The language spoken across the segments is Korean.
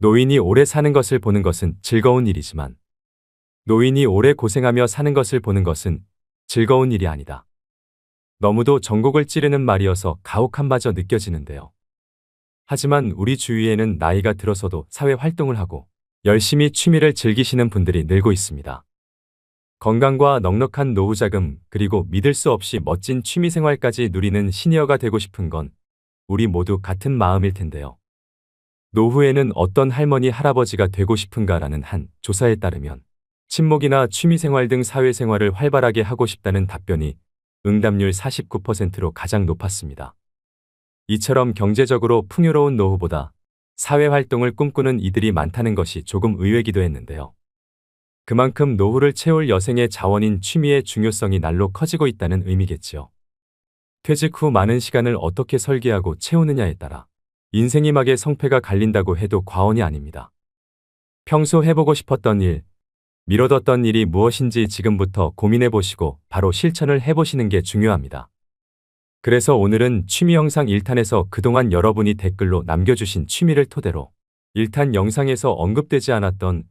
노인이 오래 사는 것을 보는 것은 즐거운 일이지만 노인이 오래 고생하며 사는 것을 보는 것은 즐거운 일이 아니다. 너무도 전곡을 찌르는 말이어서 가혹함마저 느껴지는데요. 하지만 우리 주위에는 나이가 들어서도 사회 활동을 하고 열심히 취미를 즐기시는 분들이 늘고 있습니다. 건강과 넉넉한 노후 자금, 그리고 믿을 수 없이 멋진 취미 생활까지 누리는 시니어가 되고 싶은 건 우리 모두 같은 마음일 텐데요. 노후에는 어떤 할머니, 할아버지가 되고 싶은가라는 한 조사에 따르면 친목이나 취미생활 등 사회생활을 활발하게 하고 싶다는 답변이 응답률 49%로 가장 높았습니다. 이처럼 경제적으로 풍요로운 노후보다 사회활동을 꿈꾸는 이들이 많다는 것이 조금 의외기도 했는데요. 그만큼 노후를 채울 여생의 자원인 취미의 중요성이 날로 커지고 있다는 의미겠지요. 퇴직 후 많은 시간을 어떻게 설계하고 채우느냐에 따라 인생이 막의 성패가 갈린다고 해도 과언이 아닙니다. 평소 해보고 싶었던 일, 미뤄뒀던 일이 무엇인지 지금부터 고민해보시고 바로 실천을 해보시는 게 중요합니다. 그래서 오늘은 취미 영상 1탄에서 그동안 여러분이 댓글로 남겨주신 취미를 토대로 1탄 영상에서 언급되지 않았던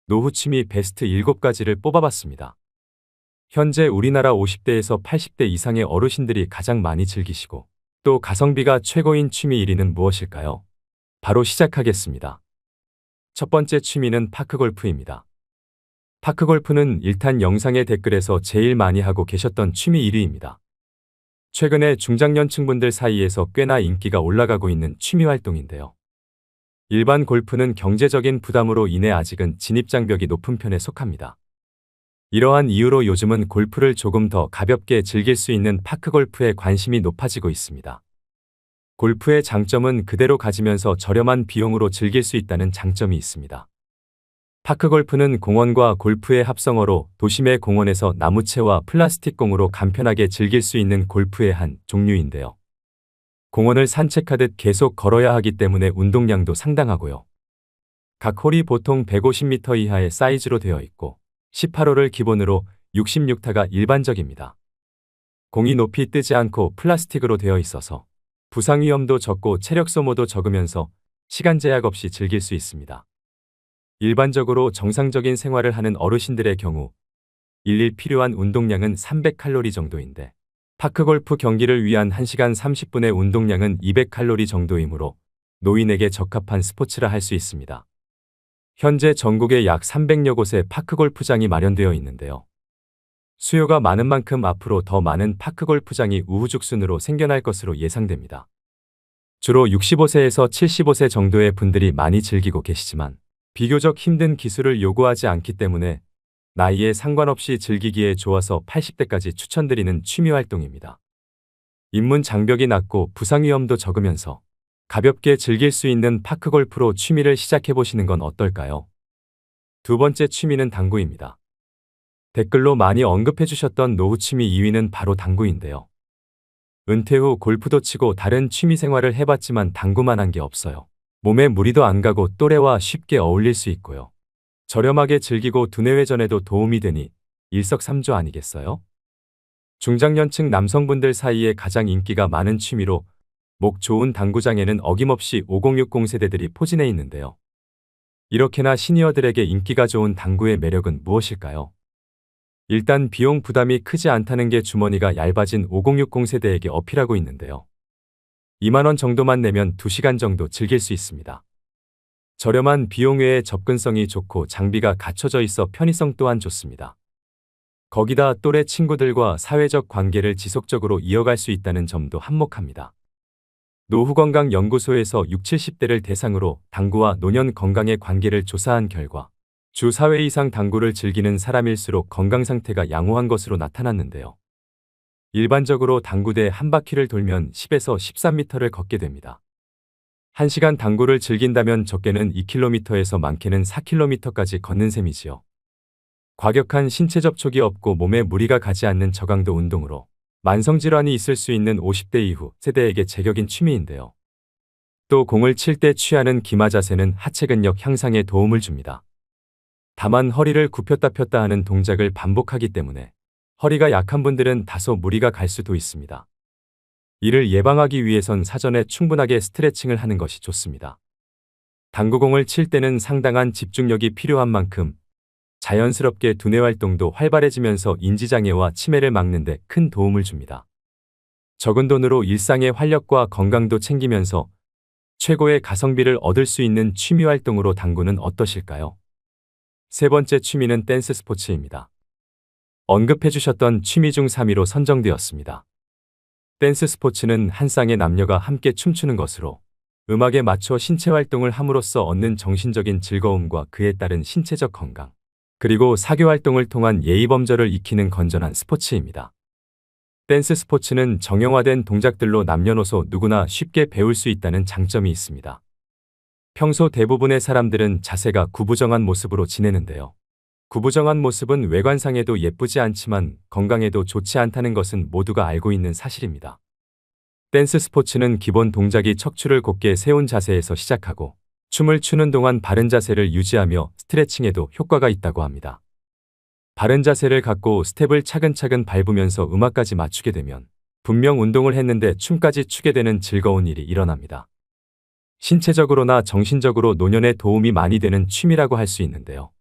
노후 취미 베스트 7가지를 뽑아봤습니다. 현재 우리나라 50대에서 80대 이상의 어르신들이 가장 많이 즐기시고 또 가성비가 최고인 취미 1위는 무엇일까요? 바로 시작하겠습니다. 첫 번째 취미는 파크골프입니다. 파크골프는 1탄 영상의 댓글에서 제일 많이 하고 계셨던 취미 1위입니다. 최근에 중장년층분들 사이에서 꽤나 인기가 올라가고 있는 취미 활동인데요. 일반 골프는 경제적인 부담으로 인해 아직은 진입장벽이 높은 편에 속합니다. 이러한 이유로 요즘은 골프를 조금 더 가볍게 즐길 수 있는 파크골프에 관심이 높아지고 있습니다. 골프의 장점은 그대로 가지면서 저렴한 비용으로 즐길 수 있다는 장점이 있습니다. 파크골프는 공원과 골프의 합성어로 도심의 공원에서 나무채와 플라스틱 공으로 간편하게 즐길 수 있는 골프의 한 종류인데요. 공원을 산책하듯 계속 걸어야 하기 때문에 운동량도 상당하고요. 각 홀이 보통 150m 이하의 사이즈로 되어 있고 18홀을 기본으로 66타가 일반적입니다. 공이 높이 뜨지 않고 플라스틱으로 되어 있어서 부상 위험도 적고 체력 소모도 적으면서 시간 제약 없이 즐길 수 있습니다. 일반적으로 정상적인 생활을 하는 어르신들의 경우 일일 필요한 운동량은 300칼로리 정도인데 파크골프 경기를 위한 1시간 30분의 운동량은 200칼로리 정도이므로 노인에게 적합한 스포츠라 할 수 있습니다. 현재 전국에 약 300여 곳의 파크골프장이 마련되어 있는데요. 수요가 많은 만큼 앞으로 더 많은 파크골프장이 우후죽순으로 생겨날 것으로 예상됩니다. 주로 65세에서 75세 정도의 분들이 많이 즐기고 계시지만 비교적 힘든 기술을 요구하지 않기 때문에 나이에 상관없이 즐기기에 좋아서 80대까지 추천드리는 취미 활동입니다. 입문 장벽이 낮고 부상 위험도 적으면서 가볍게 즐길 수 있는 파크골프로 취미를 시작해보시는 건 어떨까요? 두 번째 취미는 당구입니다. 댓글로 많이 언급해주셨던 노후 취미 2위는 바로 당구인데요. 은퇴 후 골프도 치고 다른 취미 생활을 해봤지만 당구만 한 게 없어요. 몸에 무리도 안 가고 또래와 쉽게 어울릴 수 있고요. 저렴하게 즐기고 두뇌회전에도 도움이 되니 일석삼조 아니겠어요? 중장년층 남성분들 사이에 가장 인기가 많은 취미로 목 좋은 당구장에는 어김없이 5060 세대들이 포진해 있는데요. 이렇게나 시니어들에게 인기가 좋은 당구의 매력은 무엇일까요? 일단 비용 부담이 크지 않다는 게 주머니가 얇아진 5060 세대에게 어필하고 있는데요. 2만 원 정도만 내면 2시간 정도 즐길 수 있습니다. 저렴한 비용 외에 접근성이 좋고 장비가 갖춰져 있어 편의성 또한 좋습니다. 거기다 또래 친구들과 사회적 관계를 지속적으로 이어갈 수 있다는 점도 한몫합니다. 노후건강연구소에서 60, 70대를 대상으로 당구와 노년 건강의 관계를 조사한 결과 주 4회 이상 당구를 즐기는 사람일수록 건강 상태가 양호한 것으로 나타났는데요. 일반적으로 당구대 한 바퀴를 돌면 10에서 13m를 걷게 됩니다. 1시간 당구를 즐긴다면 적게는 2km에서 많게는 4km까지 걷는 셈이지요. 과격한 신체 접촉이 없고 몸에 무리가 가지 않는 저강도 운동으로 만성질환이 있을 수 있는 50대 이후 세대에게 제격인 취미인데요. 또 공을 칠 때 취하는 기마 자세는 하체 근력 향상에 도움을 줍니다. 다만 허리를 굽혔다 폈다 하는 동작을 반복하기 때문에 허리가 약한 분들은 다소 무리가 갈 수도 있습니다. 이를 예방하기 위해선 사전에 충분하게 스트레칭을 하는 것이 좋습니다. 당구공을 칠 때는 상당한 집중력이 필요한 만큼 자연스럽게 두뇌 활동도 활발해지면서 인지장애와 치매를 막는 데 큰 도움을 줍니다. 적은 돈으로 일상의 활력과 건강도 챙기면서 최고의 가성비를 얻을 수 있는 취미 활동으로 당구는 어떠실까요? 세 번째 취미는 댄스 스포츠입니다. 언급해 주셨던 취미 중 3위로 선정되었습니다. 댄스 스포츠는 한 쌍의 남녀가 함께 춤추는 것으로 음악에 맞춰 신체 활동을 함으로써 얻는 정신적인 즐거움과 그에 따른 신체적 건강, 그리고 사교 활동을 통한 예의 범절을 익히는 건전한 스포츠입니다. 댄스 스포츠는 정형화된 동작들로 남녀노소 누구나 쉽게 배울 수 있다는 장점이 있습니다. 평소 대부분의 사람들은 자세가 구부정한 모습으로 지내는데요. 구부정한 모습은 외관상에도 예쁘지 않지만 건강에도 좋지 않다는 것은 모두가 알고 있는 사실입니다. 댄스 스포츠는 기본 동작이 척추를 곧게 세운 자세에서 시작하고 춤을 추는 동안 바른 자세를 유지하며 스트레칭에도 효과가 있다고 합니다. 바른 자세를 갖고 스텝을 차근차근 밟으면서 음악까지 맞추게 되면 분명 운동을 했는데 춤까지 추게 되는 즐거운 일이 일어납니다. 신체적으로나 정신적으로 노년에 도움이 많이 되는 취미라고 할 수 있는데요.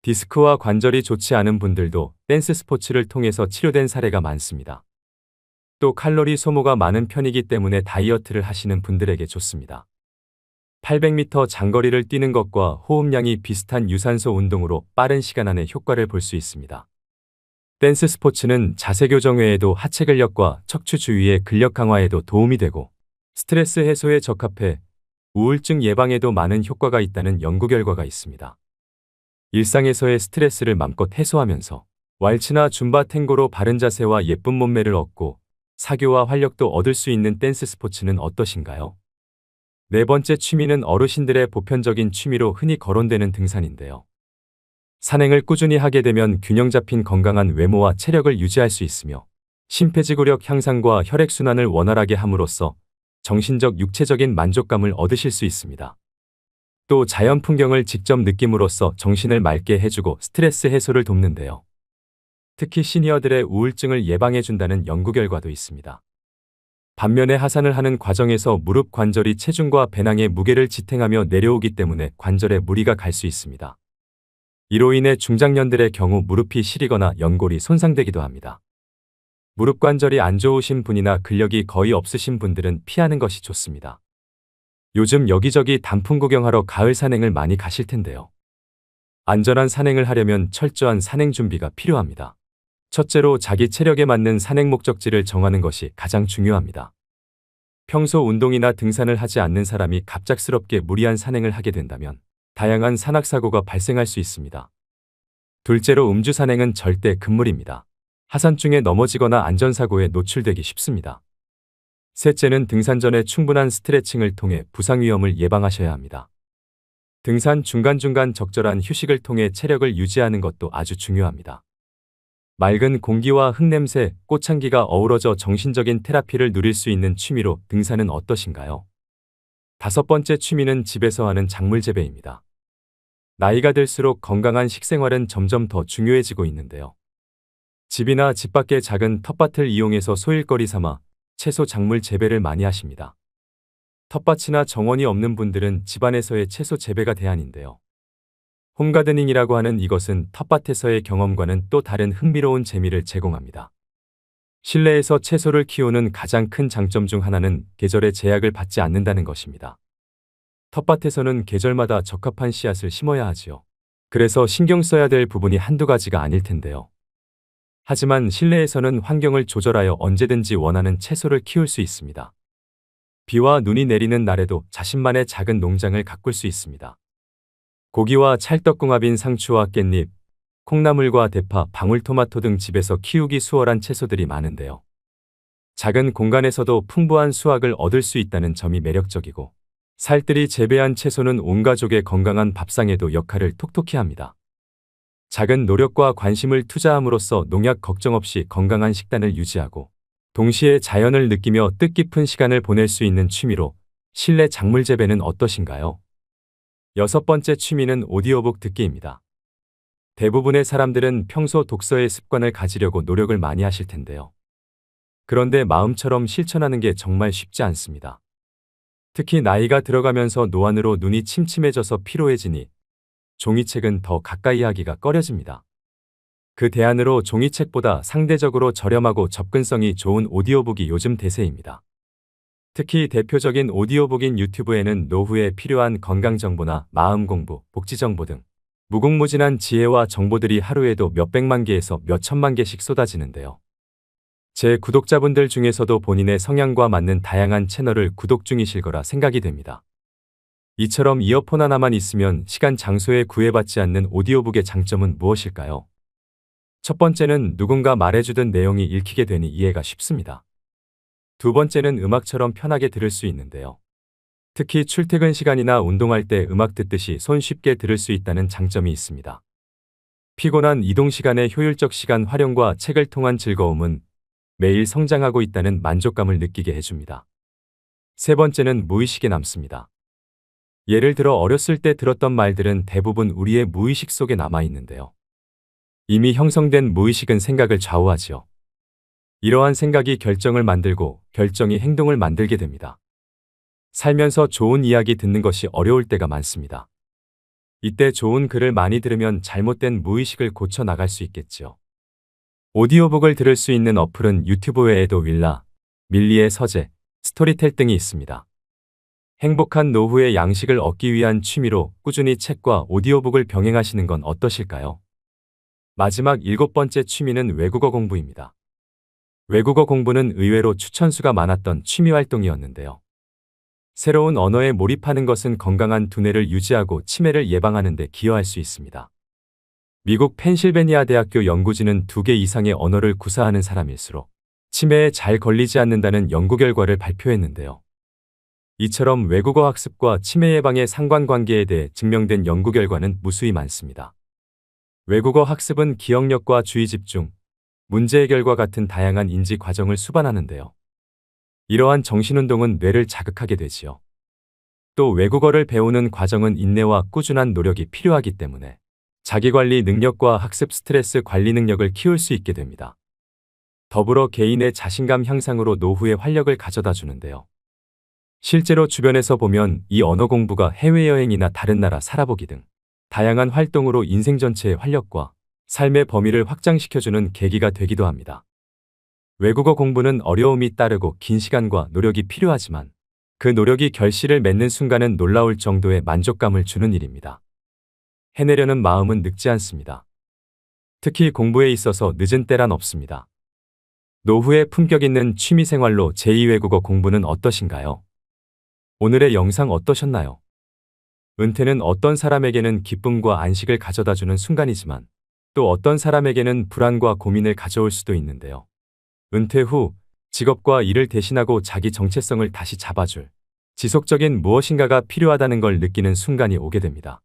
디스크와 관절이 좋지 않은 분들도 댄스 스포츠를 통해서 치료된 사례가 많습니다. 또 칼로리 소모가 많은 편이기 때문에 다이어트를 하시는 분들에게 좋습니다. 800m 장거리를 뛰는 것과 호흡량이 비슷한 유산소 운동으로 빠른 시간 안에 효과를 볼 수 있습니다. 댄스 스포츠는 자세 교정 외에도 하체 근력과 척추 주위의 근력 강화에도 도움이 되고 스트레스 해소에 적합해 우울증 예방에도 많은 효과가 있다는 연구 결과가 있습니다. 일상에서의 스트레스를 맘껏 해소하면서 왈츠나 줌바 탱고로 바른 자세와 예쁜 몸매를 얻고 사교와 활력도 얻을 수 있는 댄스 스포츠는 어떠신가요? 네 번째 취미는 어르신들의 보편적인 취미로 흔히 거론되는 등산인데요. 산행을 꾸준히 하게 되면 균형 잡힌 건강한 외모와 체력을 유지할 수 있으며 심폐지구력 향상과 혈액순환을 원활하게 함으로써 정신적 육체적인 만족감을 얻으실 수 있습니다. 또 자연 풍경을 직접 느낌으로써 정신을 맑게 해주고 스트레스 해소를 돕는데요. 특히 시니어들의 우울증을 예방해준다는 연구 결과도 있습니다. 반면에 하산을 하는 과정에서 무릎 관절이 체중과 배낭의 무게를 지탱하며 내려오기 때문에 관절에 무리가 갈 수 있습니다. 이로 인해 중장년들의 경우 무릎이 시리거나 연골이 손상되기도 합니다. 무릎 관절이 안 좋으신 분이나 근력이 거의 없으신 분들은 피하는 것이 좋습니다. 요즘 여기저기 단풍 구경하러 가을 산행을 많이 가실 텐데요. 안전한 산행을 하려면 철저한 산행 준비가 필요합니다. 첫째로 자기 체력에 맞는 산행 목적지를 정하는 것이 가장 중요합니다. 평소 운동이나 등산을 하지 않는 사람이 갑작스럽게 무리한 산행을 하게 된다면 다양한 산악사고가 발생할 수 있습니다. 둘째로 음주 산행은 절대 금물입니다. 하산 중에 넘어지거나 안전사고에 노출되기 쉽습니다. 셋째는 등산 전에 충분한 스트레칭을 통해 부상 위험을 예방하셔야 합니다. 등산 중간중간 적절한 휴식을 통해 체력을 유지하는 것도 아주 중요합니다. 맑은 공기와 흙냄새, 꽃향기가 어우러져 정신적인 테라피를 누릴 수 있는 취미로 등산은 어떠신가요? 다섯 번째 취미는 집에서 하는 작물 재배입니다. 나이가 들수록 건강한 식생활은 점점 더 중요해지고 있는데요. 집이나 집 밖의 작은 텃밭을 이용해서 소일거리 삼아 채소 작물 재배를 많이 하십니다. 텃밭이나 정원이 없는 분들은 집안에서의 채소 재배가 대안인데요. 홈가드닝이라고 하는 이것은 텃밭에서의 경험과는 또 다른 흥미로운 재미를 제공합니다. 실내에서 채소를 키우는 가장 큰 장점 중 하나는 계절의 제약을 받지 않는다는 것입니다. 텃밭에서는 계절마다 적합한 씨앗을 심어야 하지요. 그래서 신경 써야 될 부분이 한두 가지가 아닐 텐데요. 하지만 실내에서는 환경을 조절하여 언제든지 원하는 채소를 키울 수 있습니다. 비와 눈이 내리는 날에도 자신만의 작은 농장을 가꿀 수 있습니다. 고기와 찰떡궁합인 상추와 깻잎, 콩나물과 대파, 방울토마토 등 집에서 키우기 수월한 채소들이 많은데요. 작은 공간에서도 풍부한 수확을 얻을 수 있다는 점이 매력적이고 살뜰히 재배한 채소는 온 가족의 건강한 밥상에도 역할을 톡톡히 합니다. 작은 노력과 관심을 투자함으로써 농약 걱정 없이 건강한 식단을 유지하고 동시에 자연을 느끼며 뜻깊은 시간을 보낼 수 있는 취미로 실내 작물 재배는 어떠신가요? 여섯 번째 취미는 오디오북 듣기입니다. 대부분의 사람들은 평소 독서의 습관을 가지려고 노력을 많이 하실 텐데요. 그런데 마음처럼 실천하는 게 정말 쉽지 않습니다. 특히 나이가 들어가면서 노안으로 눈이 침침해져서 피로해지니 종이책은 더 가까이 하기가 꺼려집니다. 그 대안으로 종이책보다 상대적으로 저렴하고 접근성이 좋은 오디오북이 요즘 대세입니다. 특히 대표적인 오디오북인 유튜브에는 노후에 필요한 건강정보나 마음공부, 복지정보 등 무궁무진한 지혜와 정보들이 하루에도 몇백만 개에서 몇천만 개씩 쏟아지는데요. 제 구독자분들 중에서도 본인의 성향과 맞는 다양한 채널을 구독 중이실 거라 생각이 됩니다. 이처럼 이어폰 하나만 있으면 시간 장소에 구애받지 않는 오디오북의 장점은 무엇일까요? 첫 번째는 누군가 말해주던 내용이 읽히게 되니 이해가 쉽습니다. 두 번째는 음악처럼 편하게 들을 수 있는데요. 특히 출퇴근 시간이나 운동할 때 음악 듣듯이 손쉽게 들을 수 있다는 장점이 있습니다. 피곤한 이동 시간의 효율적 시간 활용과 책을 통한 즐거움은 매일 성장하고 있다는 만족감을 느끼게 해줍니다. 세 번째는 무의식에 남습니다. 예를 들어 어렸을 때 들었던 말들은 대부분 우리의 무의식 속에 남아 있는데요. 이미 형성된 무의식은 생각을 좌우하지요. 이러한 생각이 결정을 만들고 결정이 행동을 만들게 됩니다. 살면서 좋은 이야기 듣는 것이 어려울 때가 많습니다. 이때 좋은 글을 많이 들으면 잘못된 무의식을 고쳐 나갈 수 있겠지요. 오디오북을 들을 수 있는 어플은 유튜브 외에도 윌라, 밀리의 서재, 스토리텔 등이 있습니다. 행복한 노후의 양식을 얻기 위한 취미로 꾸준히 책과 오디오북을 병행하시는 건 어떠실까요? 마지막 7번째 취미는 외국어 공부입니다. 외국어 공부는 의외로 추천수가 많았던 취미 활동이었는데요. 새로운 언어에 몰입하는 것은 건강한 두뇌를 유지하고 치매를 예방하는 데 기여할 수 있습니다. 미국 펜실베니아 대학교 연구진은 2개 이상의 언어를 구사하는 사람일수록 치매에 잘 걸리지 않는다는 연구 결과를 발표했는데요. 이처럼 외국어 학습과 치매 예방의 상관관계에 대해 증명된 연구 결과는 무수히 많습니다. 외국어 학습은 기억력과 주의 집중, 문제 해결과 같은 다양한 인지 과정을 수반하는데요. 이러한 정신운동은 뇌를 자극하게 되지요. 또 외국어를 배우는 과정은 인내와 꾸준한 노력이 필요하기 때문에 자기관리 능력과 학습 스트레스 관리 능력을 키울 수 있게 됩니다. 더불어 개인의 자신감 향상으로 노후의 활력을 가져다 주는데요. 실제로 주변에서 보면 이 언어 공부가 해외여행이나 다른 나라 살아보기 등 다양한 활동으로 인생 전체의 활력과 삶의 범위를 확장시켜주는 계기가 되기도 합니다. 외국어 공부는 어려움이 따르고 긴 시간과 노력이 필요하지만 그 노력이 결실을 맺는 순간은 놀라울 정도의 만족감을 주는 일입니다. 해내려는 마음은 늙지 않습니다. 특히 공부에 있어서 늦은 때란 없습니다. 노후의 품격 있는 취미생활로 제2외국어 공부는 어떠신가요? 오늘의 영상 어떠셨나요? 은퇴는 어떤 사람에게는 기쁨과 안식을 가져다주는 순간이지만 또 어떤 사람에게는 불안과 고민을 가져올 수도 있는데요. 은퇴 후 직업과 일을 대신하고 자기 정체성을 다시 잡아줄 지속적인 무엇인가가 필요하다는 걸 느끼는 순간이 오게 됩니다.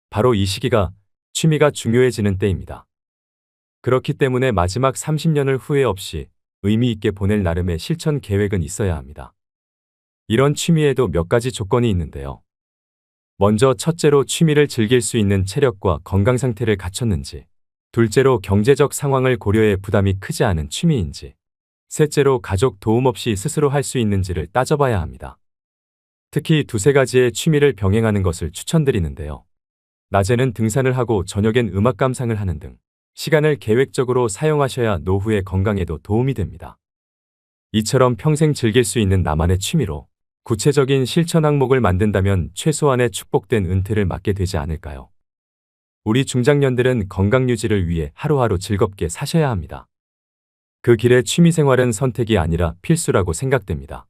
바로 이 시기가 취미가 중요해지는 때입니다. 그렇기 때문에 마지막 30년을 후회 없이 의미 있게 보낼 나름의 실천 계획은 있어야 합니다. 이런 취미에도 몇 가지 조건이 있는데요. 먼저 첫째로 취미를 즐길 수 있는 체력과 건강 상태를 갖췄는지, 둘째로 경제적 상황을 고려해 부담이 크지 않은 취미인지, 셋째로 가족 도움 없이 스스로 할 수 있는지를 따져봐야 합니다. 특히 두세 가지의 취미를 병행하는 것을 추천드리는데요. 낮에는 등산을 하고 저녁엔 음악 감상을 하는 등 시간을 계획적으로 사용하셔야 노후의 건강에도 도움이 됩니다. 이처럼 평생 즐길 수 있는 나만의 취미로 구체적인 실천 항목을 만든다면 최소한의 축복된 은퇴를 맞게 되지 않을까요? 우리 중장년들은 건강 유지를 위해 하루하루 즐겁게 사셔야 합니다. 그 길에 취미생활은 선택이 아니라 필수라고 생각됩니다.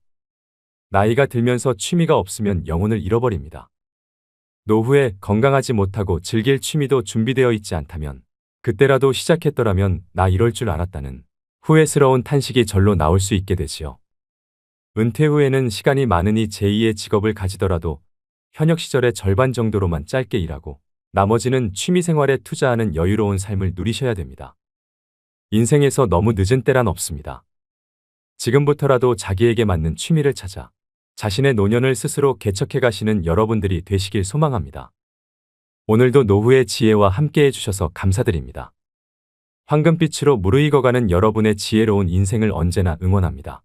나이가 들면서 취미가 없으면 영혼을 잃어버립니다. 노후에 건강하지 못하고 즐길 취미도 준비되어 있지 않다면 그때라도 시작했더라면 나 이럴 줄 알았다는 후회스러운 탄식이 절로 나올 수 있게 되지요. 은퇴 후에는 시간이 많으니 제2의 직업을 가지더라도 현역 시절의 절반 정도로만 짧게 일하고 나머지는 취미생활에 투자하는 여유로운 삶을 누리셔야 됩니다. 인생에서 너무 늦은 때란 없습니다. 지금부터라도 자기에게 맞는 취미를 찾아 자신의 노년을 스스로 개척해 가시는 여러분들이 되시길 소망합니다. 오늘도 노후의 지혜와 함께 해주셔서 감사드립니다. 황금빛으로 무르익어가는 여러분의 지혜로운 인생을 언제나 응원합니다.